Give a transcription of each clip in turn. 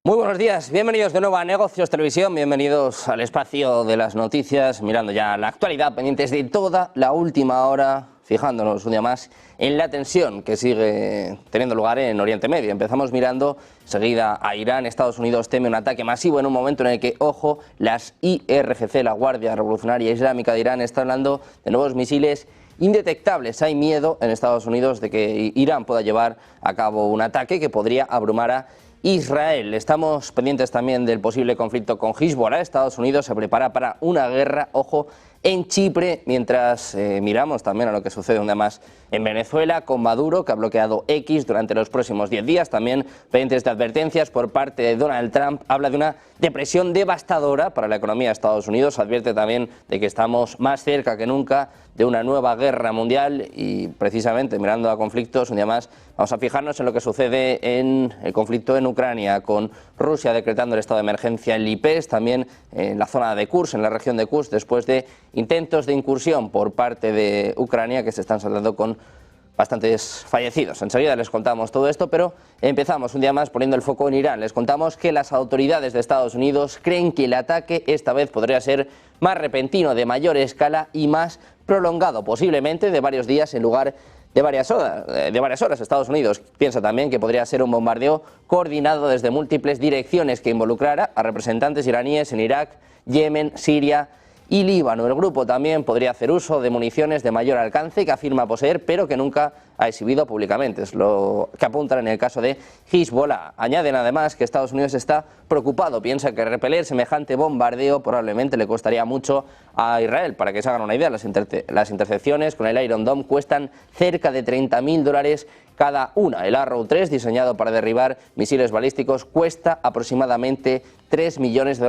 Muy buenos días, bienvenidos de nuevo a Negocios Televisión, bienvenidos al espacio de las noticias, mirando ya la actualidad, pendientes de toda la última hora, fijándonos un día más en la tensión que sigue teniendo lugar en Oriente Medio. Empezamos mirando seguida a Irán. Estados Unidos teme un ataque masivo en un momento en el que, ojo, las IRGC, la Guardia Revolucionaria Islámica de Irán, está hablando de nuevos misiles indetectables. Hay miedo en Estados Unidos de que Irán pueda llevar a cabo un ataque que podría abrumar a Israel. Estamos pendientes también del posible conflicto con Hezbollah. Estados Unidos se prepara para una guerra, ojo, en Chipre, mientras miramos también a lo que sucede un día más en Venezuela con Maduro, que ha bloqueado X durante los próximos 10 días. También pendientes de advertencias por parte de Donald Trump. Habla de una depresión devastadora para la economía de Estados Unidos. Advierte también de que estamos más cerca que nunca de una nueva guerra mundial y, precisamente, mirando a conflictos, un día más vamos a fijarnos en lo que sucede en el conflicto en Ucrania, con Rusia decretando el estado de emergencia en Lipetsk, también en la zona de Kursk, en la región de Kursk, después de intentos de incursión por parte de Ucrania que se están saldando con bastantes fallecidos. Enseguida les contamos todo esto, pero empezamos un día más poniendo el foco en Irán. Les contamos que las autoridades de Estados Unidos creen que el ataque esta vez podría ser más repentino, de mayor escala y más prolongado, posiblemente de varios días en lugar de varias horas. Estados Unidos piensa también que podría ser un bombardeo coordinado desde múltiples direcciones que involucrara a representantes iraníes en Irak, Yemen, Siria y Líbano. El grupo también podría hacer uso de municiones de mayor alcance que afirma poseer, pero que nunca ha exhibido públicamente. Es lo que apuntan en el caso de Hezbollah. Añaden además que Estados Unidos está preocupado. Piensa que repeler semejante bombardeo probablemente le costaría mucho a Israel. Para que se hagan una idea, las intercepciones con el Iron Dome cuestan cerca de $30.000 cada una. El Arrow 3, diseñado para derribar misiles balísticos, cuesta aproximadamente $3 millones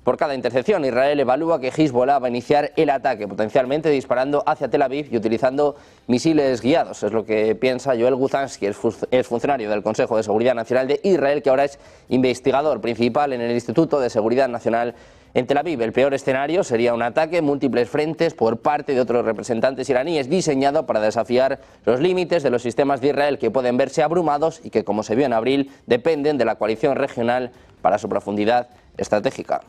por cada intercepción. Israel evalúa que Hezbollah va a iniciar el ataque, potencialmente disparando hacia Tel Aviv y utilizando misiles guiados. Es lo que piensa Joel Guzansky, es funcionario del Consejo de Seguridad Nacional de Israel, que ahora es investigador principal en el Instituto de Seguridad Nacional en Tel Aviv. El peor escenario sería un ataque en múltiples frentes por parte de otros representantes iraníes, diseñado para desafiar los límites de los sistemas de Israel, que pueden verse abrumados y que, como se vio en abril, dependen de la coalición regional para su profundidad estratégica.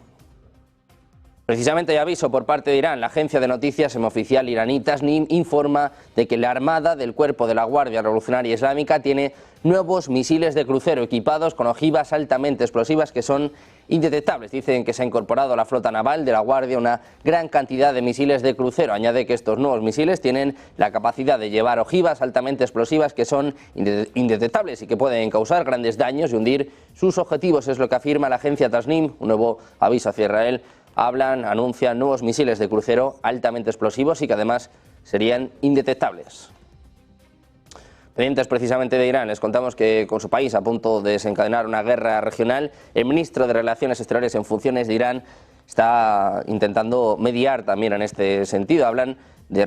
Precisamente hay aviso por parte de Irán. La agencia de noticias semioficial iraní Tasnim informa de que la armada del cuerpo de la Guardia Revolucionaria Islámica tiene nuevos misiles de crucero equipados con ojivas altamente explosivas que son indetectables. Dicen que se ha incorporado a la flota naval de la Guardia una gran cantidad de misiles de crucero. Añade que estos nuevos misiles tienen la capacidad de llevar ojivas altamente explosivas que son indetectables y que pueden causar grandes daños y hundir sus objetivos. Es lo que afirma la agencia Tasnim. Un nuevo aviso hacia Israel. Anuncian nuevos misiles de crucero altamente explosivos y que además serían indetectables. Pendientes precisamente de Irán, les contamos que con su país a punto de desencadenar una guerra regional, el ministro de Relaciones Exteriores en funciones de Irán está intentando mediar también en este sentido. Hablan de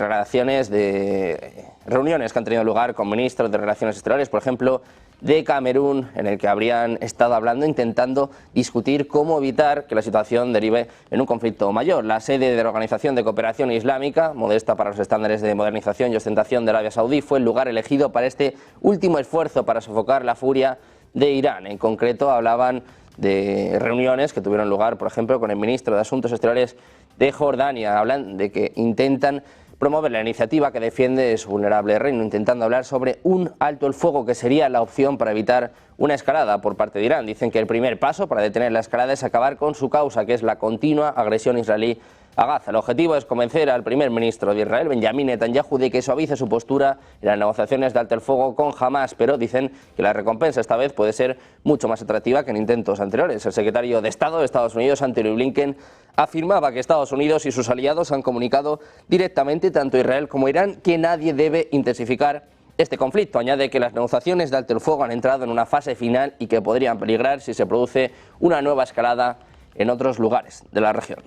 reuniones que han tenido lugar con ministros de Relaciones Exteriores, por ejemplo, de Camerún, en el que habrían estado hablando, intentando discutir cómo evitar que la situación derive en un conflicto mayor. La sede de la Organización de Cooperación Islámica, modesta para los estándares de modernización y ostentación de Arabia Saudí, fue el lugar elegido para este último esfuerzo para sofocar la furia de Irán. En concreto, hablaban de reuniones que tuvieron lugar, por ejemplo, con el ministro de Asuntos Exteriores de Jordania. Hablan de que intentan promover la iniciativa que defiende su vulnerable reino, intentando hablar sobre un alto el fuego que sería la opción para evitar una escalada por parte de Irán. Dicen que el primer paso para detener la escalada es acabar con su causa, que es la continua agresión israelí a Gaza. El objetivo es convencer al primer ministro de Israel, Benjamin Netanyahu, de que suavice su postura en las negociaciones de alto el fuego con Hamás, pero dicen que la recompensa esta vez puede ser mucho más atractiva que en intentos anteriores. El secretario de Estado de Estados Unidos, Antony Blinken, afirmaba que Estados Unidos y sus aliados han comunicado directamente tanto a Israel como a Irán que nadie debe intensificar este conflicto. Añade que las negociaciones de alto el fuego han entrado en una fase final y que podrían peligrar si se produce una nueva escalada en otros lugares de la región.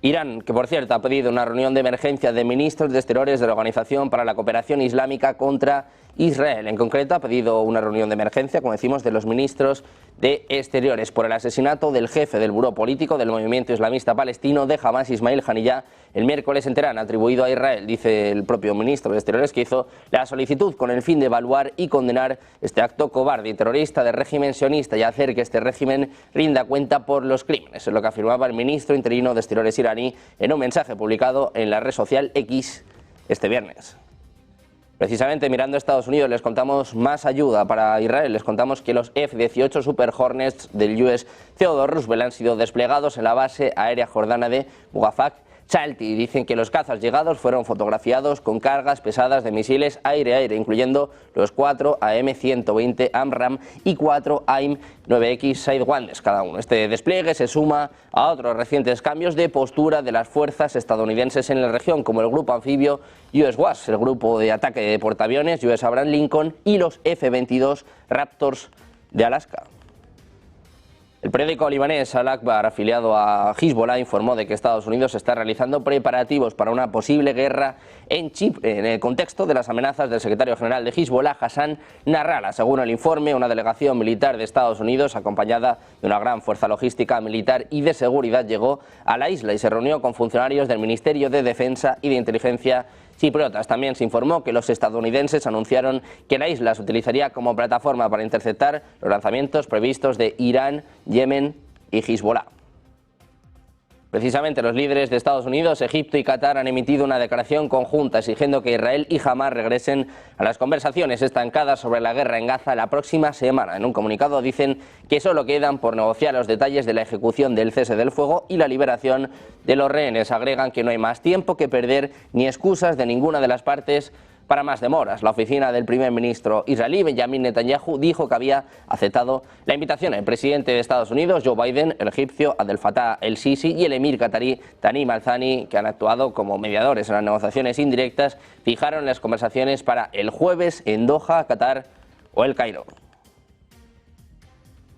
Irán, que por cierto ha pedido una reunión de emergencia de ministros de Exteriores de la Organización para la Cooperación Islámica contra Israel. En concreto ha pedido una reunión de emergencia, como decimos, de los ministros de Exteriores por el asesinato del jefe del buró político del movimiento islamista palestino de Hamas, Ismail Haniyeh, el miércoles en Teherán, atribuido a Israel. Dice el propio ministro de Exteriores que hizo la solicitud con el fin de evaluar y condenar este acto cobarde y terrorista del régimen sionista y hacer que este régimen rinda cuenta por los crímenes. Es lo que afirmaba el ministro interino de Exteriores iraní en un mensaje publicado en la red social X este viernes. Precisamente mirando a Estados Unidos les contamos más ayuda para Israel. Les contamos que los F-18 Super Hornets del US Theodore Roosevelt han sido desplegados en la base aérea jordana de Mughafaq Chalti. Dicen que los cazas llegados fueron fotografiados con cargas pesadas de misiles aire-aire, incluyendo los 4 AM-120 AMRAAM y 4 AIM-9X Sidewinders cada uno. Este despliegue se suma a otros recientes cambios de postura de las fuerzas estadounidenses en la región, como el grupo anfibio US WASP, el grupo de ataque de portaaviones US Abraham Lincoln y los F-22 Raptors de Alaska. El periódico libanés Al-Akhbar, afiliado a Hezbollah, informó de que Estados Unidos está realizando preparativos para una posible guerra en Chipre, en el contexto de las amenazas del secretario general de Hezbollah, Hassan Nasrallah. Según el informe, una delegación militar de Estados Unidos, acompañada de una gran fuerza logística, militar y de seguridad, llegó a la isla y se reunió con funcionarios del Ministerio de Defensa y de Inteligencia chipriotas. También se informó que los estadounidenses anunciaron que la isla se utilizaría como plataforma para interceptar los lanzamientos previstos de Irán, Yemen y Hezbollah. Precisamente los líderes de Estados Unidos, Egipto y Qatar han emitido una declaración conjunta exigiendo que Israel y Hamás regresen a las conversaciones estancadas sobre la guerra en Gaza la próxima semana. En un comunicado dicen que solo quedan por negociar los detalles de la ejecución del cese del fuego y la liberación de los rehenes. Agregan que no hay más tiempo que perder ni excusas de ninguna de las partes para más demoras. La oficina del primer ministro israelí, Benjamin Netanyahu, dijo que había aceptado la invitación. El presidente de Estados Unidos, Joe Biden, el egipcio Abdel Fattah el-Sisi y el emir qatarí Tamim al-Thani, que han actuado como mediadores en las negociaciones indirectas, fijaron las conversaciones para el jueves en Doha, Qatar o El Cairo.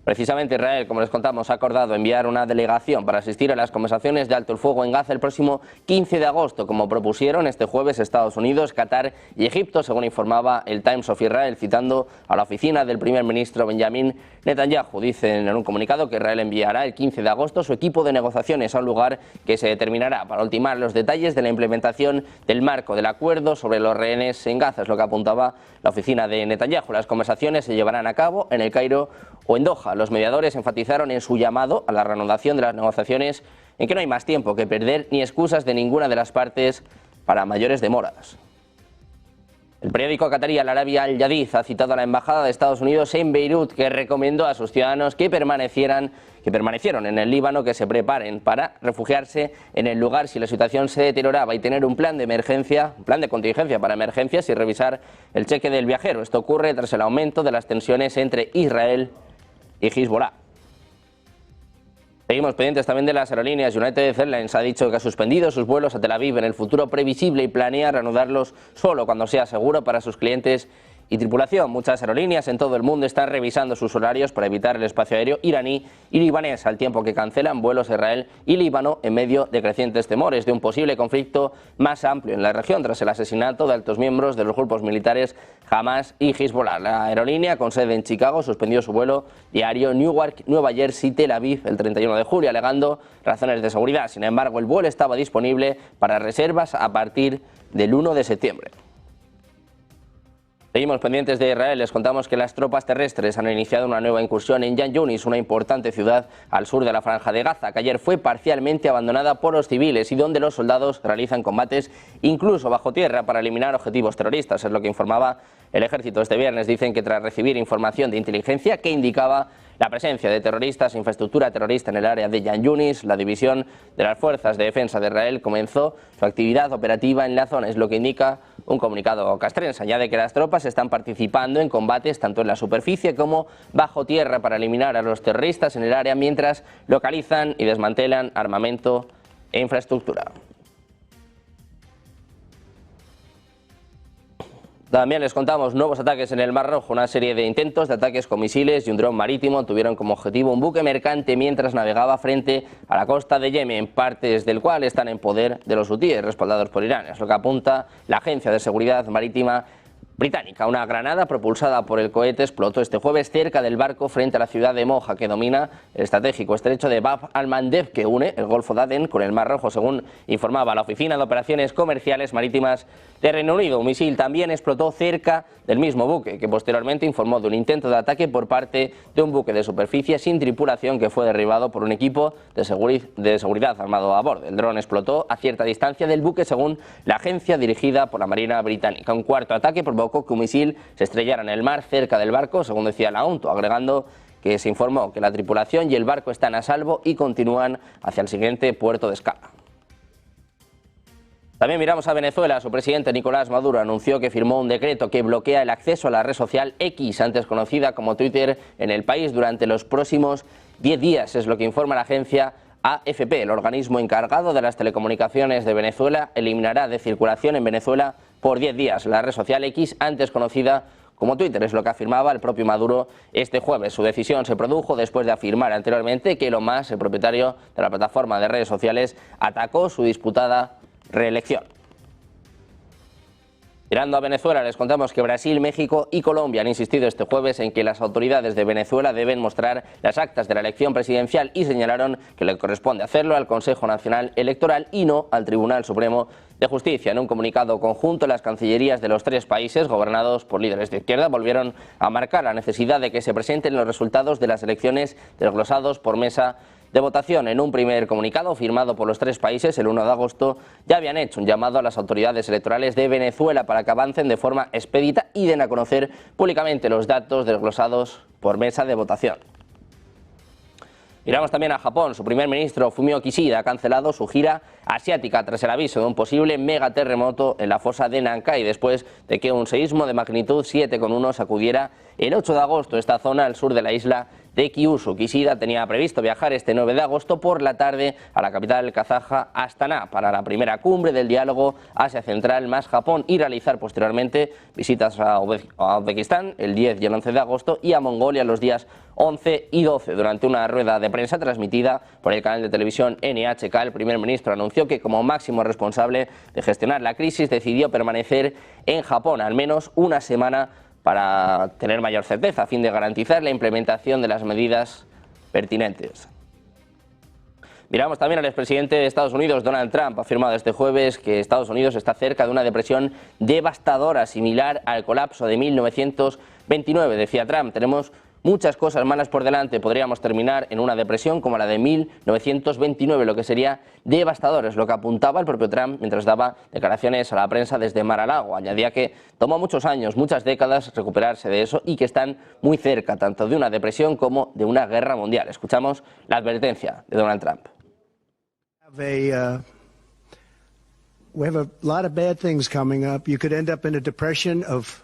Precisamente Israel, como les contamos, ha acordado enviar una delegación para asistir a las conversaciones de alto el fuego en Gaza el próximo 15 de agosto, como propusieron este jueves Estados Unidos, Qatar y Egipto, según informaba el Times of Israel, citando a la oficina del primer ministro Benjamin Netanyahu. Dicen en un comunicado que Israel enviará el 15 de agosto su equipo de negociaciones a un lugar que se determinará para ultimar los detalles de la implementación del marco del acuerdo sobre los rehenes en Gaza, es lo que apuntaba la oficina de Netanyahu. Las conversaciones se llevarán a cabo en el Cairo o en Doha. Los mediadores enfatizaron en su llamado a la reanudación de las negociaciones en que no hay más tiempo que perder ni excusas de ninguna de las partes para mayores demoras. El periódico qatarí Al Arabiya Al Jadid ha citado a la embajada de Estados Unidos en Beirut, que recomendó a sus ciudadanos que permanecieron en el Líbano que se preparen para refugiarse en el lugar si la situación se deterioraba y tener un plan de emergencia, un plan de contingencia para emergencias y revisar el cheque del viajero. Esto ocurre tras el aumento de las tensiones entre Israel y Hezbollah. Seguimos pendientes también de las aerolíneas. United Airlines ha dicho que ha suspendido sus vuelos a Tel Aviv en el futuro previsible y planea reanudarlos solo cuando sea seguro para sus clientes y tripulación. Muchas aerolíneas en todo el mundo están revisando sus horarios para evitar el espacio aéreo iraní y libanés, al tiempo que cancelan vuelos a Israel y Líbano en medio de crecientes temores de un posible conflicto más amplio en la región tras el asesinato de altos miembros de los grupos militares Hamas y Hezbollah. La aerolínea, con sede en Chicago, suspendió su vuelo diario Newark, Nueva Jersey, Tel Aviv el 31 de julio, alegando razones de seguridad. Sin embargo, el vuelo estaba disponible para reservas a partir del 1 de septiembre. Seguimos pendientes de Israel. Les contamos que las tropas terrestres han iniciado una nueva incursión en Khan Yunis, una importante ciudad al sur de la Franja de Gaza, que ayer fue parcialmente abandonada por los civiles y donde los soldados realizan combates incluso bajo tierra para eliminar objetivos terroristas. Es lo que informaba el ejército este viernes. Dicen que tras recibir información de inteligencia que indicaba la presencia de terroristas e infraestructura terrorista en el área de Khan Yunis, la división de las Fuerzas de Defensa de Israel comenzó su actividad operativa en la zona, es lo que indica un comunicado castrense. Añade que las tropas están participando en combates tanto en la superficie como bajo tierra para eliminar a los terroristas en el área mientras localizan y desmantelan armamento e infraestructura. También les contamos nuevos ataques en el Mar Rojo. Una serie de intentos de ataques con misiles y un dron marítimo tuvieron como objetivo un buque mercante mientras navegaba frente a la costa de Yemen, partes del cual están en poder de los hutíes, respaldados por Irán. Es lo que apunta la Agencia de Seguridad Marítima británica. Una granada propulsada por el cohete explotó este jueves cerca del barco frente a la ciudad de Moja, que domina el estratégico estrecho de Bab al-Mandeb, que une el Golfo de Adén con el Mar Rojo, según informaba la Oficina de Operaciones Comerciales Marítimas de Reino Unido. Un misil también explotó cerca del mismo buque, que posteriormente informó de un intento de ataque por parte de un buque de superficie sin tripulación que fue derribado por un equipo de seguridad armado a bordo. El dron explotó a cierta distancia del buque, según la agencia dirigida por la Marina británica. Un cuarto ataque provocó que un misil se estrellara en el mar cerca del barco, según decía la ONU, agregando que se informó que la tripulación y el barco están a salvo y continúan hacia el siguiente puerto de escala. También miramos a Venezuela. Su presidente Nicolás Maduro anunció que firmó un decreto que bloquea el acceso a la red social X, antes conocida como Twitter, en el país durante los próximos 10 días, es lo que informa la agencia AFP. El organismo encargado de las telecomunicaciones de Venezuela eliminará de circulación en Venezuela por 10 días la red social X, antes conocida como Twitter, es lo que afirmaba el propio Maduro este jueves. Su decisión se produjo después de afirmar anteriormente que Elon Musk, el propietario de la plataforma de redes sociales, atacó su disputada reelección. Mirando a Venezuela, les contamos que Brasil, México y Colombia han insistido este jueves en que las autoridades de Venezuela deben mostrar las actas de la elección presidencial y señalaron que le corresponde hacerlo al Consejo Nacional Electoral y no al Tribunal Supremo de Justicia. En un comunicado conjunto, las cancillerías de los tres países, gobernados por líderes de izquierda, volvieron a marcar la necesidad de que se presenten los resultados de las elecciones desglosados por mesa de votación. En un primer comunicado firmado por los tres países el 1 de agosto ya habían hecho un llamado a las autoridades electorales de Venezuela para que avancen de forma expedita y den a conocer públicamente los datos desglosados por mesa de votación. Miramos también a Japón. Su primer ministro, Fumio Kishida, ha cancelado su gira asiática tras el aviso de un posible megaterremoto en la fosa de Nankai, después de que un seísmo de magnitud 7,1 sacudiera el 8 de agosto esta zona al sur de la isla de Kyushu. Kishida tenía previsto viajar este 9 de agosto por la tarde a la capital kazaja, Astana, para la primera cumbre del diálogo Asia Central más Japón y realizar posteriormente visitas a Uzbekistán el 10 y el 11 de agosto y a Mongolia los días 11 y 12. Durante una rueda de prensa transmitida por el canal de televisión NHK, el primer ministro anunció que como máximo responsable de gestionar la crisis decidió permanecer en Japón al menos una semana para tener mayor certeza, a fin de garantizar la implementación de las medidas pertinentes. Miramos también al expresidente de Estados Unidos, Donald Trump. Ha afirmado este jueves que Estados Unidos está cerca de una depresión devastadora, similar al colapso de 1929. Decía Trump, tenemos muchas cosas malas por delante, podríamos terminar en una depresión como la de 1929, lo que sería devastador, es lo que apuntaba el propio Trump mientras daba declaraciones a la prensa desde Mar-a-Lago. Añadía que tomó muchos años, muchas décadas recuperarse de eso y que están muy cerca tanto de una depresión como de una guerra mundial. Escuchamos la advertencia de Donald Trump. We have a lot of bad things coming up. You could end up in a depression of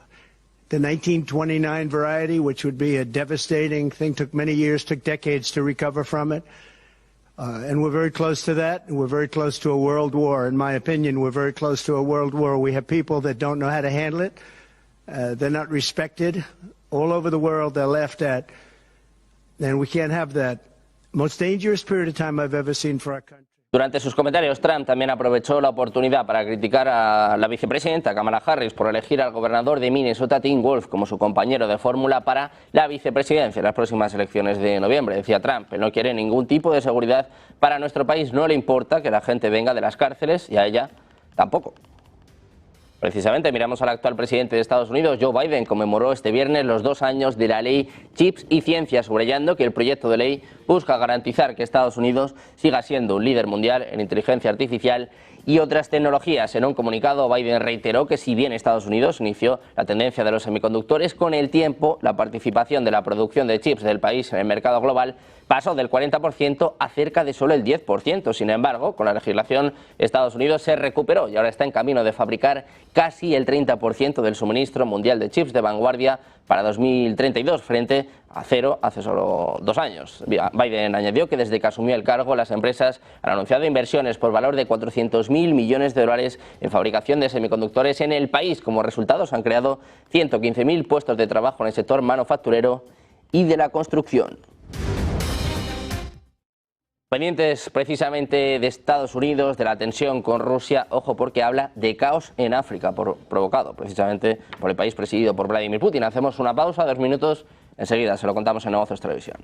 the 1929 variety, which would be a devastating thing. Took many years, took decades to recover from it. And we're very close to that. We're very close to a world war. In my opinion, we're very close to a world war. We have people that don't know how to handle it. They're not respected. All over the world, they're laughed at. And we can't have that. Most dangerous period of time I've ever seen for our country. Durante sus comentarios, Trump también aprovechó la oportunidad para criticar a la vicepresidenta Kamala Harris por elegir al gobernador de Minnesota, Tim Wolf, como su compañero de fórmula para la vicepresidencia en las próximas elecciones de noviembre. Decía Trump, él no quiere ningún tipo de seguridad para nuestro país, no le importa que la gente venga de las cárceles y a ella tampoco. Precisamente miramos al actual presidente de Estados Unidos, Joe Biden, conmemoró este viernes los 2 años de la ley Chips y Ciencia, subrayando que el proyecto de ley busca garantizar que Estados Unidos siga siendo un líder mundial en inteligencia artificial y otras tecnologías. En un comunicado, Biden reiteró que si bien Estados Unidos inició la tendencia de los semiconductores, con el tiempo la participación de la producción de chips del país en el mercado global pasó del 40% a cerca de solo el 10%. Sin embargo, con la legislación, Estados Unidos se recuperó y ahora está en camino de fabricar casi el 30% del suministro mundial de chips de vanguardia para 2032, frente a cero hace solo 2 años. Biden añadió que desde que asumió el cargo, las empresas han anunciado inversiones por valor de 400.000 millones de dólares en fabricación de semiconductores en el país. Como resultado, se han creado 115.000 puestos de trabajo en el sector manufacturero y de la construcción. Pendientes precisamente de Estados Unidos, de la tensión con Rusia, ojo porque habla de caos en África, provocado precisamente por el país presidido por Vladimir Putin. Hacemos una pausa, 2 minutos, enseguida se lo contamos en Negocios Televisión.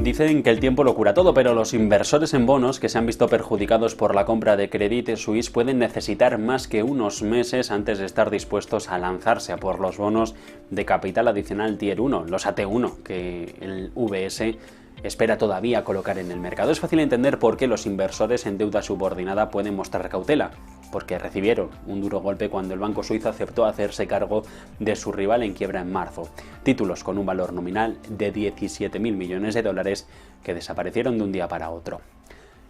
Dicen que el tiempo lo cura todo, pero los inversores en bonos que se han visto perjudicados por la compra de Credit Suisse pueden necesitar más que unos meses antes de estar dispuestos a lanzarse a por los bonos de capital adicional Tier 1, los AT1, que el VS espera todavía colocar en el mercado. Es fácil entender por qué los inversores en deuda subordinada pueden mostrar cautela, porque recibieron un duro golpe cuando el banco suizo aceptó hacerse cargo de su rival en quiebra en marzo. Títulos con un valor nominal de 17.000 millones de dólares que desaparecieron de un día para otro.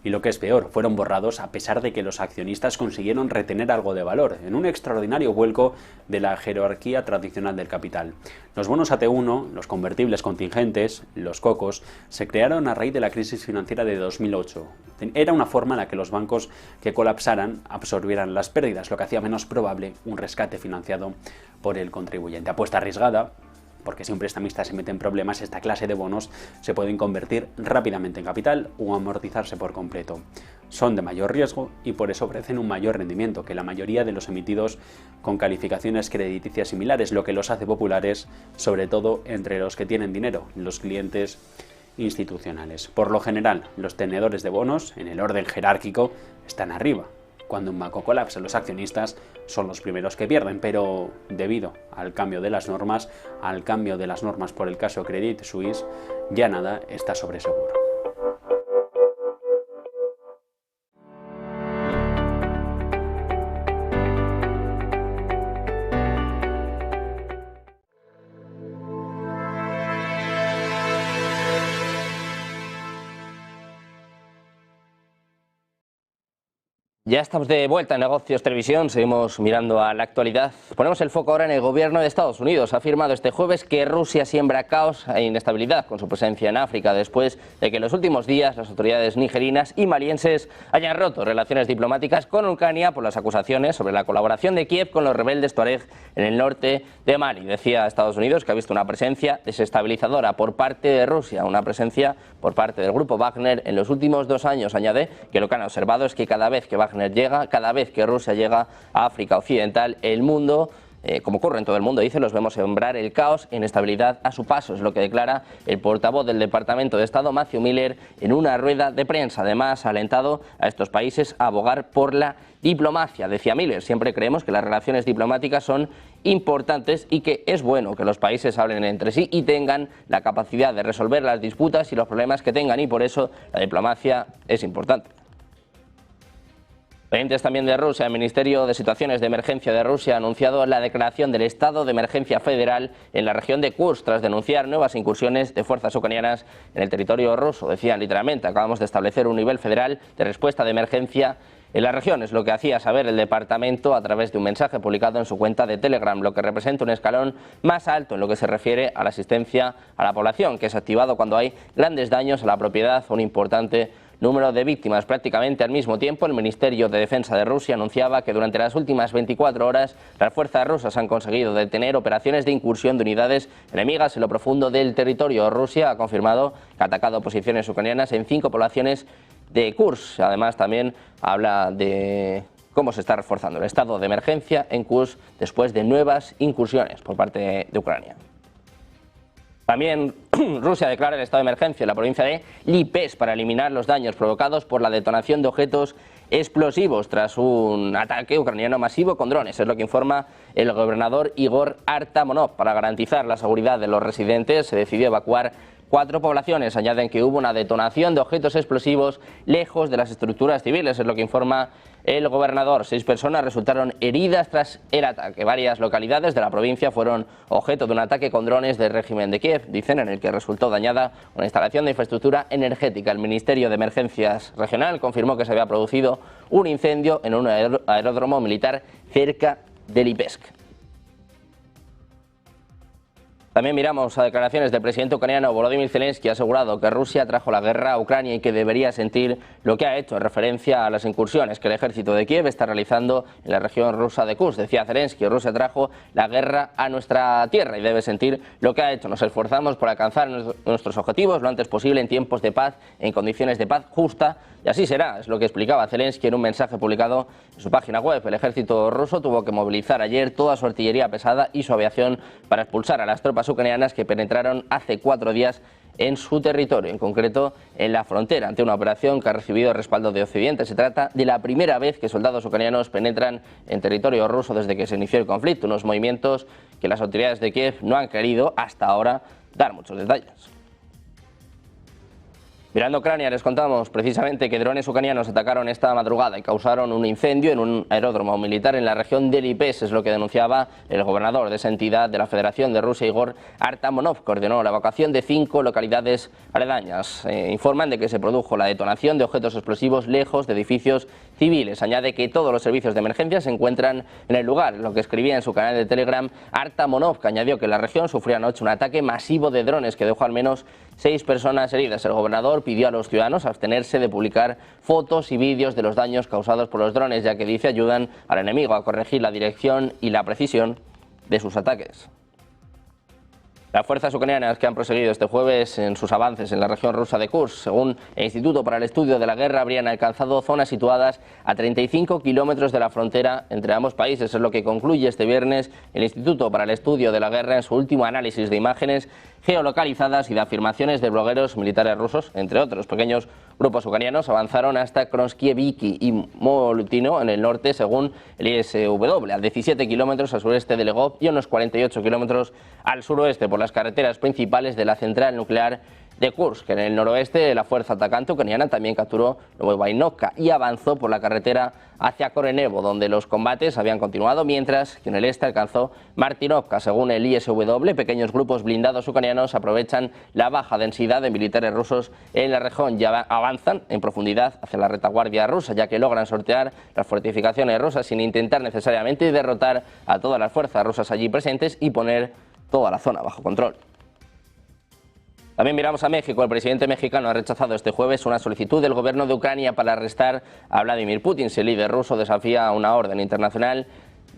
Y lo que es peor, fueron borrados a pesar de que los accionistas consiguieron retener algo de valor, en un extraordinario vuelco de la jerarquía tradicional del capital. Los bonos AT1, los convertibles contingentes, los cocos, se crearon a raíz de la crisis financiera de 2008. Era una forma en la que los bancos que colapsaran absorbieran las pérdidas, lo que hacía menos probable un rescate financiado por el contribuyente. Apuesta arriesgada, porque si un prestamista se mete en problemas, esta clase de bonos se pueden convertir rápidamente en capital o amortizarse por completo. Son de mayor riesgo y por eso ofrecen un mayor rendimiento que la mayoría de los emitidos con calificaciones crediticias similares, lo que los hace populares, sobre todo entre los que tienen dinero, los clientes institucionales. Por lo general, los tenedores de bonos, en el orden jerárquico, están arriba. Cuando un banco colapsa, los accionistas son los primeros que pierden, pero debido al cambio de las normas, por el caso Credit Suisse, ya nada está sobre seguro. Ya estamos de vuelta en Negocios Televisión, seguimos mirando a la actualidad. Ponemos el foco ahora en el gobierno de Estados Unidos. Ha afirmado este jueves que Rusia siembra caos e inestabilidad con su presencia en África, después de que en los últimos días las autoridades nigerinas y malienses hayan roto relaciones diplomáticas con Ucrania por las acusaciones sobre la colaboración de Kiev con los rebeldes tuareg en el norte de Mali. Decía Estados Unidos que ha visto una presencia desestabilizadora por parte de Rusia, una presencia por parte del grupo Wagner en los últimos 2 años. Añade que lo que han observado es que cada vez que cada vez que Rusia llega a África Occidental, el mundo, como ocurre en todo el mundo, dice, los vemos sembrar el caos e inestabilidad a su paso. Es lo que declara el portavoz del Departamento de Estado, Matthew Miller, en una rueda de prensa. Además, ha alentado a estos países a abogar por la diplomacia. Decía Miller, siempre creemos que las relaciones diplomáticas son importantes y que es bueno que los países hablen entre sí y tengan la capacidad de resolver las disputas y los problemas que tengan, y por eso la diplomacia es importante. Pendientes también de Rusia, el Ministerio de Situaciones de Emergencia de Rusia ha anunciado la declaración del estado de emergencia federal en la región de Kursk tras denunciar nuevas incursiones de fuerzas ucranianas en el territorio ruso. Decían literalmente, acabamos de establecer un nivel federal de respuesta de emergencia en la región. Es lo que hacía saber el departamento a través de un mensaje publicado en su cuenta de Telegram, lo que representa un escalón más alto en lo que se refiere a la asistencia a la población, que es activado cuando hay grandes daños a la propiedad o un importante número de víctimas. Prácticamente al mismo tiempo, el Ministerio de Defensa de Rusia anunciaba que durante las últimas 24 horas las fuerzas rusas han conseguido detener operaciones de incursión de unidades enemigas en lo profundo del territorio. Rusia ha confirmado que ha atacado posiciones ucranianas en 5 poblaciones de Kursk. Además, también habla de cómo se está reforzando el estado de emergencia en Kursk después de nuevas incursiones por parte de Ucrania. También Rusia declara el estado de emergencia en la provincia de Lipetsk para eliminar los daños provocados por la detonación de objetos explosivos tras un ataque ucraniano masivo con drones. Es lo que informa el gobernador Igor Artamonov. Para garantizar la seguridad de los residentes se decidió evacuar 4 poblaciones. Añaden que hubo una detonación de objetos explosivos lejos de las estructuras civiles. Es lo que informa el gobernador. 6 personas resultaron heridas tras el ataque. Varias localidades de la provincia fueron objeto de un ataque con drones del régimen de Kiev, dicen, en el que resultó dañada una instalación de infraestructura energética. El Ministerio de Emergencias Regional confirmó que se había producido un incendio en un aeródromo militar cerca de Lipetsk. También miramos a declaraciones del presidente ucraniano Volodymyr Zelensky. Ha asegurado que Rusia trajo la guerra a Ucrania y que debería sentir lo que ha hecho en referencia a las incursiones que el ejército de Kiev está realizando en la región rusa de Kursk. Decía Zelensky, Rusia trajo la guerra a nuestra tierra y debe sentir lo que ha hecho. Nos esforzamos por alcanzar nuestros objetivos lo antes posible en tiempos de paz, en condiciones de paz justa, y así será, es lo que explicaba Zelensky en un mensaje publicado en su página web. El ejército ruso tuvo que movilizar ayer toda su artillería pesada y su aviación para expulsar a las tropas ucranianas que penetraron hace 4 días en su territorio, en concreto en la frontera, ante una operación que ha recibido el respaldo de Occidente. Se trata de la primera vez que soldados ucranianos penetran en territorio ruso desde que se inició el conflicto, unos movimientos que las autoridades de Kiev no han querido hasta ahora dar muchos detalles. Mirando a Ucrania, les contamos precisamente que drones ucranianos atacaron esta madrugada y causaron un incendio en un aeródromo militar en la región de Lipetsk. Es lo que denunciaba el gobernador de esa entidad de la Federación de Rusia, Igor Artamonov, que ordenó la evacuación de 5 localidades aledañas. Informan de que se produjo la detonación de objetos explosivos lejos de edificios civiles. Añade que todos los servicios de emergencia se encuentran en el lugar, lo que escribía en su canal de Telegram Artamonov, que añadió que la región sufrió anoche un ataque masivo de drones que dejó al menos 6 personas heridas. El gobernador pidió a los ciudadanos abstenerse de publicar fotos y vídeos de los daños causados por los drones, ya que dice ayudan al enemigo a corregir la dirección y la precisión de sus ataques. Las fuerzas ucranianas que han proseguido este jueves en sus avances en la región rusa de Kursk, según el Instituto para el Estudio de la Guerra, habrían alcanzado zonas situadas a 35 kilómetros de la frontera entre ambos países. Es lo que concluye este viernes el Instituto para el Estudio de la Guerra en su último análisis de imágenes geolocalizadas y de afirmaciones de blogueros militares rusos. Entre otros pequeños grupos ucranianos avanzaron hasta Kronskieviki y Molutino en el norte, según el ISW, a 17 kilómetros al sureste de Legov y a unos 48 kilómetros al suroeste por las carreteras principales de la central nuclear de Kursk. En el noroeste, la fuerza atacante ucraniana también capturó Novovainovka y avanzó por la carretera hacia Korenevo, donde los combates habían continuado, mientras que en el este alcanzó Martinovka. Según el ISW, pequeños grupos blindados ucranianos aprovechan la baja densidad de militares rusos en la región y avanzan en profundidad hacia la retaguardia rusa, ya que logran sortear las fortificaciones rusas sin intentar necesariamente derrotar a todas las fuerzas rusas allí presentes y poner toda la zona bajo control. También miramos a México. El presidente mexicano ha rechazado este jueves una solicitud del gobierno de Ucrania para arrestar a Vladimir Putin. Si el líder ruso desafía una orden internacional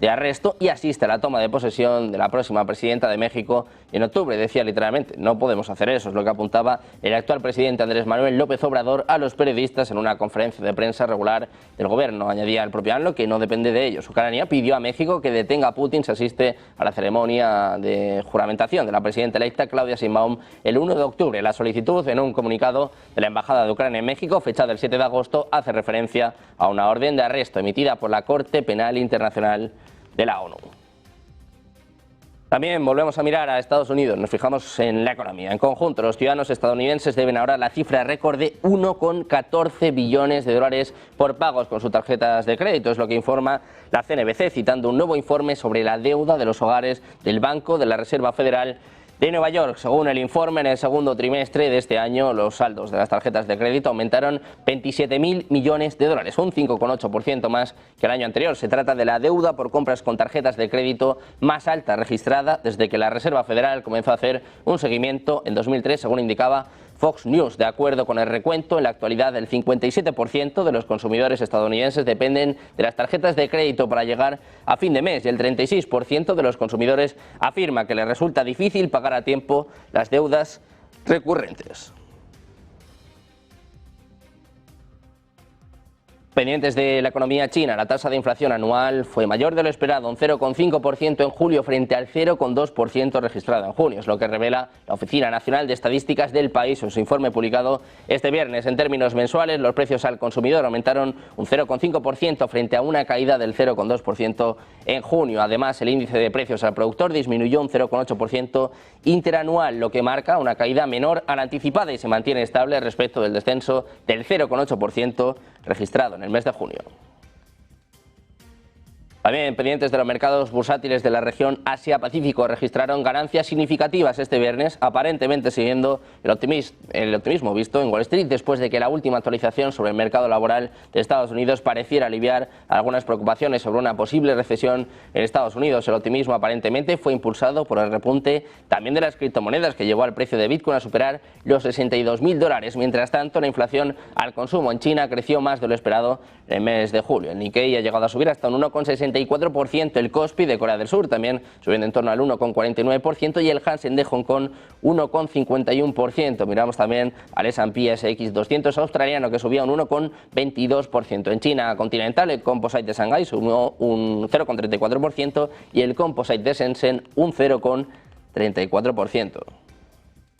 de arresto y asiste a la toma de posesión de la próxima presidenta de México en octubre. Decía literalmente, no podemos hacer eso, es lo que apuntaba el actual presidente Andrés Manuel López Obrador a los periodistas en una conferencia de prensa regular del gobierno. Añadía el propio AMLO que no depende de ellos. Ucrania pidió a México que detenga a Putin si asiste a la ceremonia de juramentación de la presidenta electa Claudia Sheinbaum el 1 de octubre. La solicitud, en un comunicado de la Embajada de Ucrania en México, fechada el 7 de agosto, hace referencia a una orden de arresto emitida por la Corte Penal Internacional de la ONU. También volvemos a mirar a Estados Unidos, nos fijamos en la economía. En conjunto, los ciudadanos estadounidenses deben ahora la cifra récord de 1,14 billones de dólares por pagos con sus tarjetas de crédito. Es lo que informa la CNBC, citando un nuevo informe sobre la deuda de los hogares del Banco de la Reserva Federal de Nueva York. Según el informe, en el segundo trimestre de este año, los saldos de las tarjetas de crédito aumentaron 27.000 millones de dólares, un 5,8% más que el año anterior. Se trata de la deuda por compras con tarjetas de crédito más alta registrada desde que la Reserva Federal comenzó a hacer un seguimiento en 2003, según indicaba Fox News. De acuerdo con el recuento, en la actualidad el 57% de los consumidores estadounidenses dependen de las tarjetas de crédito para llegar a fin de mes y el 36% de los consumidores afirma que les resulta difícil pagar a tiempo las deudas recurrentes. Pendientes de la economía china, la tasa de inflación anual fue mayor de lo esperado, un 0,5% en julio frente al 0,2% registrado en junio. Es lo que revela la Oficina Nacional de Estadísticas del país en su informe publicado este viernes. En términos mensuales, los precios al consumidor aumentaron un 0,5% frente a una caída del 0,2% en junio. Además, el índice de precios al productor disminuyó un 0,8% interanual, lo que marca una caída menor a la anticipada y se mantiene estable respecto del descenso del 0,8% registrado en el mes de junio. También pendientes de los mercados bursátiles de la región Asia-Pacífico registraron ganancias significativas este viernes, aparentemente siguiendo el optimismo visto en Wall Street después de que la última actualización sobre el mercado laboral de Estados Unidos pareciera aliviar algunas preocupaciones sobre una posible recesión en Estados Unidos. El optimismo aparentemente fue impulsado por el repunte también de las criptomonedas que llevó al precio de Bitcoin a superar los $62.000. Mientras tanto, la inflación al consumo en China creció más de lo esperado en el mes de julio. El Nikkei ha llegado a subir hasta un 1,64%, el Kospi de Corea del Sur también subiendo en torno al 1,49% y el Hansen de Hong Kong 1,51%. Miramos también al S&P SX 200 australiano que subía un 1,22%. En China continental el Composite de Shanghái subió un 0,34% y el Composite de Shenzhen un 0,34%.